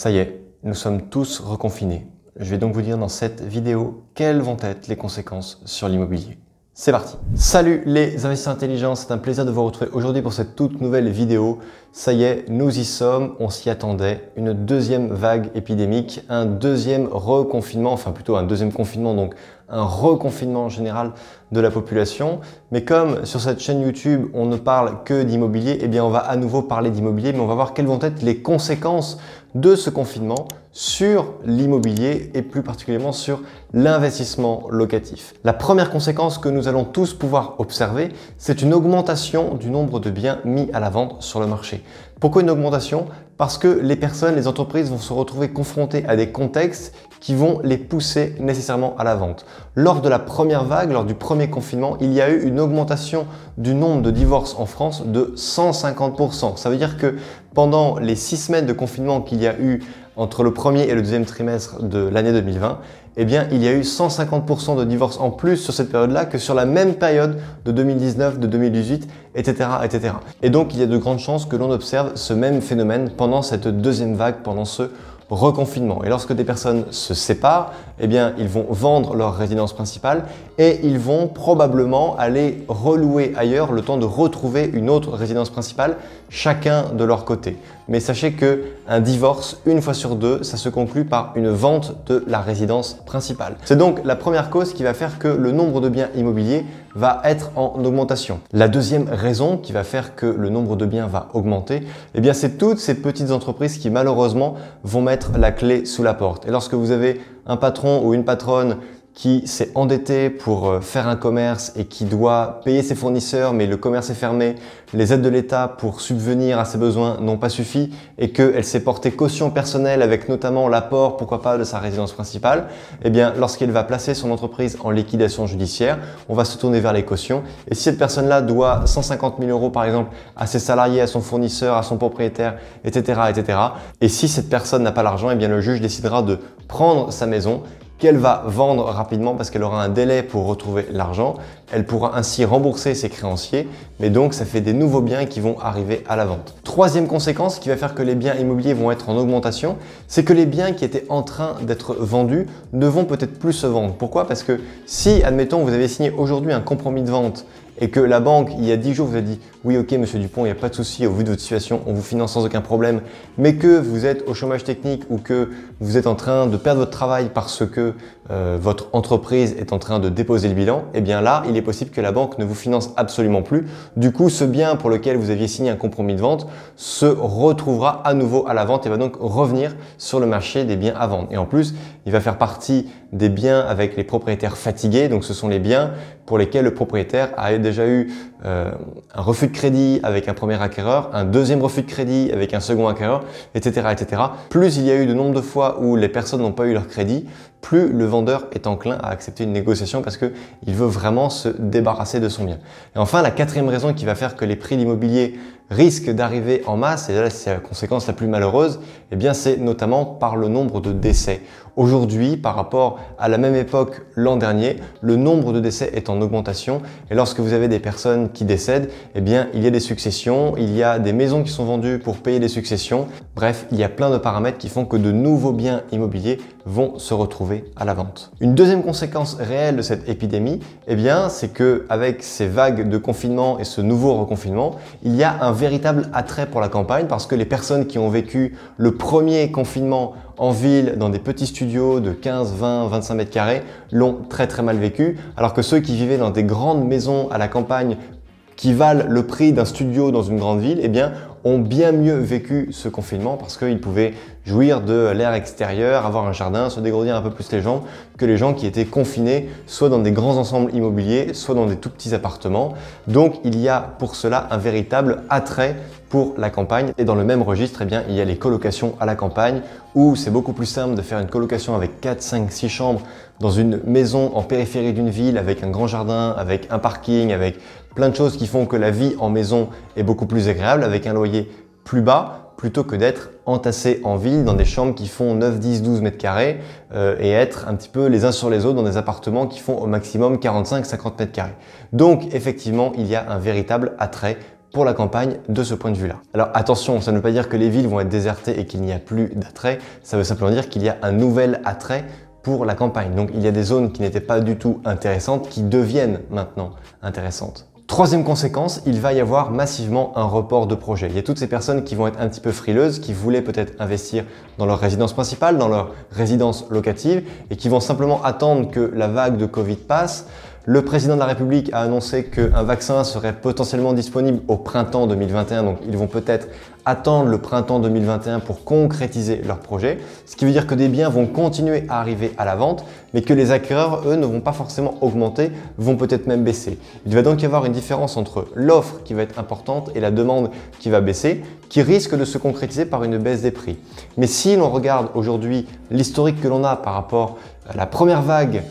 Ça y est, nous sommes tous reconfinés. Je vais donc vous dire dans cette vidéo quelles vont être les conséquences sur l'immobilier. C'est parti! Salut les investisseurs intelligents, c'est un plaisir de vous retrouver aujourd'hui pour cette toute nouvelle vidéo. Ça y est, nous y sommes, on s'y attendait. Une deuxième vague épidémique, un deuxième reconfinement, enfin plutôt un deuxième confinement, donc un reconfinement général de la population. Mais comme sur cette chaîne YouTube, on ne parle que d'immobilier, eh bien on va à nouveau parler d'immobilier, mais on va voir quelles vont être les conséquences de ce confinement sur l'immobilier et plus particulièrement sur l'investissement locatif. La première conséquence que nous allons tous pouvoir observer, c'est une augmentation du nombre de biens mis à la vente sur le marché. Pourquoi une augmentation? Parce que les personnes, les entreprises vont se retrouver confrontées à des contextes qui vont les pousser nécessairement à la vente. Lors de la première vague, lors du premier confinement, il y a eu une augmentation du nombre de divorces en France de 150%. Ça veut dire que pendant les 6 semaines de confinement qu'il y a eu entre le premier et le deuxième trimestre de l'année 2020, eh bien, il y a eu 150% de divorces en plus sur cette période-là que sur la même période de 2019, de 2018, etc., etc. Et donc, il y a de grandes chances que l'on observe ce même phénomène pendant cette deuxième vague, pendant ce reconfinement. Et lorsque des personnes se séparent, eh bien, ils vont vendre leur résidence principale et ils vont probablement aller relouer ailleurs le temps de retrouver une autre résidence principale, chacun de leur côté. Mais sachez qu'un divorce, une fois sur deux, ça se conclut par une vente de la résidence principale. C'est donc la première cause qui va faire que le nombre de biens immobiliers va être en augmentation. La deuxième raison qui va faire que le nombre de biens va augmenter, eh bien, c'est toutes ces petites entreprises qui malheureusement vont mettre la clé sous la porte. Et lorsque vous avez un patron ou une patronne qui s'est endetté pour faire un commerce et qui doit payer ses fournisseurs, mais le commerce est fermé, les aides de l'État pour subvenir à ses besoins n'ont pas suffi et qu'elle s'est portée caution personnelle avec notamment l'apport, pourquoi pas, de sa résidence principale, eh bien, lorsqu'elle va placer son entreprise en liquidation judiciaire, on va se tourner vers les cautions. Et si cette personne-là doit 150 000 € par exemple à ses salariés, à son fournisseur, à son propriétaire, etc., etc., et si cette personne n'a pas l'argent, eh bien, le juge décidera de prendre sa maison qu'elle va vendre rapidement parce qu'elle aura un délai pour retrouver l'argent. Elle pourra ainsi rembourser ses créanciers, mais donc ça fait des nouveaux biens qui vont arriver à la vente. Troisième conséquence qui va faire que les biens immobiliers vont être en augmentation, c'est que les biens qui étaient en train d'être vendus ne vont peut-être plus se vendre. Pourquoi? Parce que si, admettons, vous avez signé aujourd'hui un compromis de vente et que la banque, il y a 10 jours, vous a dit « Oui, ok, monsieur Dupont, il n'y a pas de souci, au vu de votre situation, on vous finance sans aucun problème », mais que vous êtes au chômage technique ou que vous êtes en train de perdre votre travail parce que votre entreprise est en train de déposer le bilan, eh bien là, il est possible que la banque ne vous finance absolument plus. Du coup, ce bien pour lequel vous aviez signé un compromis de vente se retrouvera à nouveau à la vente et va donc revenir sur le marché des biens à vendre. Et en plus, il va faire partie des biens avec les propriétaires fatigués. Donc, ce sont les biens pour lesquels le propriétaire a déjà eu un refus de crédit avec un premier acquéreur, un deuxième refus de crédit avec un second acquéreur, etc., etc. Plus il y a eu de nombre de fois où les personnes n'ont pas eu leur crédit, plus le vendeur est enclin à accepter une négociation parce qu'il veut vraiment se débarrasser de son bien. Et enfin, la quatrième raison qui va faire que les prix de l'immobilier risquent d'arriver en masse, et là c'est la conséquence la plus malheureuse, eh bien c'est notamment par le nombre de décès. Aujourd'hui, par rapport à la même époque l'an dernier, le nombre de décès est en augmentation et lorsque vous avez des personnes qui décèdent, eh bien il y a des successions, il y a des maisons qui sont vendues pour payer les successions. Bref, il y a plein de paramètres qui font que de nouveaux biens immobiliers vont se retrouver à la vente. Une deuxième conséquence réelle de cette épidémie, eh bien, c'est que avec ces vagues de confinement et ce nouveau reconfinement, il y a un véritable attrait pour la campagne parce que les personnes qui ont vécu le premier confinement en ville, dans des petits studios de 15, 20, 25 mètres carrés, l'ont très mal vécu, alors que ceux qui vivaient dans des grandes maisons à la campagne qui valent le prix d'un studio dans une grande ville, eh bien, ont bien mieux vécu ce confinement parce qu'ils pouvaient jouir de l'air extérieur, avoir un jardin, se dégourdir un peu plus les jambes que les gens qui étaient confinés soit dans des grands ensembles immobiliers, soit dans des tout petits appartements. Donc, il y a pour cela un véritable attrait pour la campagne. Et dans le même registre, eh bien, il y a les colocations à la campagne où c'est beaucoup plus simple de faire une colocation avec 4, 5, 6 chambres dans une maison en périphérie d'une ville avec un grand jardin, avec un parking, avec plein de choses qui font que la vie en maison est beaucoup plus agréable avec un loyer plus bas plutôt que d'être entassé en ville dans des chambres qui font 9, 10, 12 mètres carrés et être un petit peu les uns sur les autres dans des appartements qui font au maximum 45, 50 mètres carrés. Donc effectivement, il y a un véritable attrait pour la campagne de ce point de vue-là. Alors attention, ça ne veut pas dire que les villes vont être désertées et qu'il n'y a plus d'attrait, ça veut simplement dire qu'il y a un nouvel attrait pour la campagne. Donc il y a des zones qui n'étaient pas du tout intéressantes qui deviennent maintenant intéressantes. Troisième conséquence, il va y avoir massivement un report de projet. Il y a toutes ces personnes qui vont être un petit peu frileuses, qui voulaient peut-être investir dans leur résidence principale, dans leur résidence locative et qui vont simplement attendre que la vague de Covid passe. Le président de la République a annoncé qu'un vaccin serait potentiellement disponible au printemps 2021, donc ils vont peut-être attendre le printemps 2021 pour concrétiser leur projet, ce qui veut dire que des biens vont continuer à arriver à la vente, mais que les acquéreurs, eux, ne vont pas forcément augmenter, vont peut-être même baisser. Il va donc y avoir une différence entre l'offre qui va être importante et la demande qui va baisser, qui risque de se concrétiser par une baisse des prix. Mais si l'on regarde aujourd'hui l'historique que l'on a par rapport à la première vague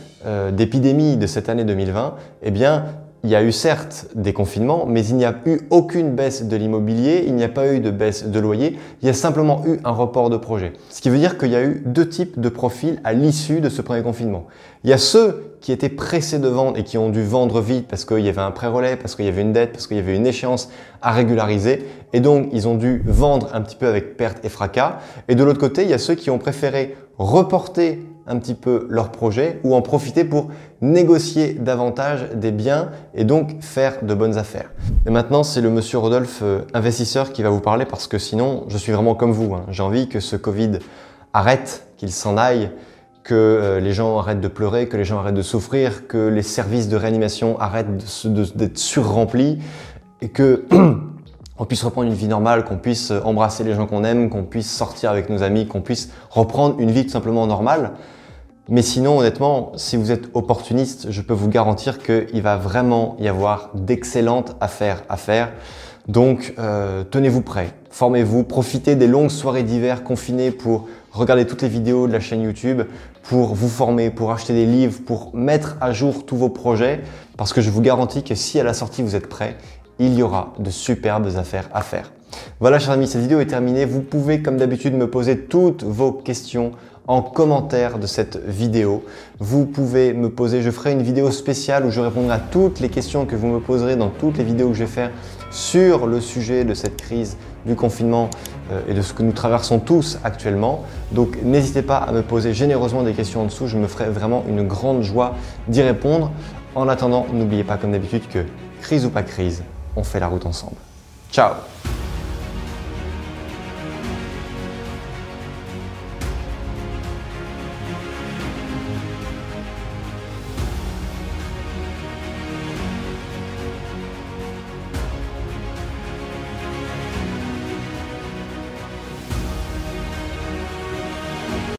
d'épidémie de cette année 2020, eh bien, il y a eu certes des confinements, mais il n'y a eu aucune baisse de l'immobilier, il n'y a pas eu de baisse de loyer, il y a simplement eu un report de projet. Ce qui veut dire qu'il y a eu deux types de profils à l'issue de ce premier confinement. Il y a ceux qui étaient pressés de vendre et qui ont dû vendre vite parce qu'il y avait un pré-relais, parce qu'il y avait une dette, parce qu'il y avait une échéance à régulariser et donc ils ont dû vendre un petit peu avec perte et fracas. Et de l'autre côté, il y a ceux qui ont préféré reporter un petit peu leur projet ou en profiter pour négocier davantage des biens et donc faire de bonnes affaires. Et maintenant, c'est le monsieur Rodolphe, investisseur, qui va vous parler parce que sinon, je suis vraiment comme vous. J'ai envie que ce Covid arrête, qu'il s'en aille, que les gens arrêtent de pleurer, que les gens arrêtent de souffrir, que les services de réanimation arrêtent d'être surremplis et que on puisse reprendre une vie normale, qu'on puisse embrasser les gens qu'on aime, qu'on puisse sortir avec nos amis, qu'on puisse reprendre une vie tout simplement normale. Mais sinon, honnêtement, si vous êtes opportuniste, je peux vous garantir qu'il va vraiment y avoir d'excellentes affaires à faire. Donc, tenez-vous prêts, formez-vous, profitez des longues soirées d'hiver confinées pour regarder toutes les vidéos de la chaîne YouTube, pour vous former, pour acheter des livres, pour mettre à jour tous vos projets. Parce que je vous garantis que si à la sortie vous êtes prêts, il y aura de superbes affaires à faire. Voilà, chers amis, cette vidéo est terminée. Vous pouvez, comme d'habitude, me poser toutes vos questions en commentaire de cette vidéo. Vous pouvez me poser, je ferai une vidéo spéciale où je répondrai à toutes les questions que vous me poserez dans toutes les vidéos que je vais faire sur le sujet de cette crise du confinement et de ce que nous traversons tous actuellement. Donc n'hésitez pas à me poser généreusement des questions en dessous, je me ferai vraiment une grande joie d'y répondre. En attendant, n'oubliez pas comme d'habitude que crise ou pas crise, on fait la route ensemble. Ciao!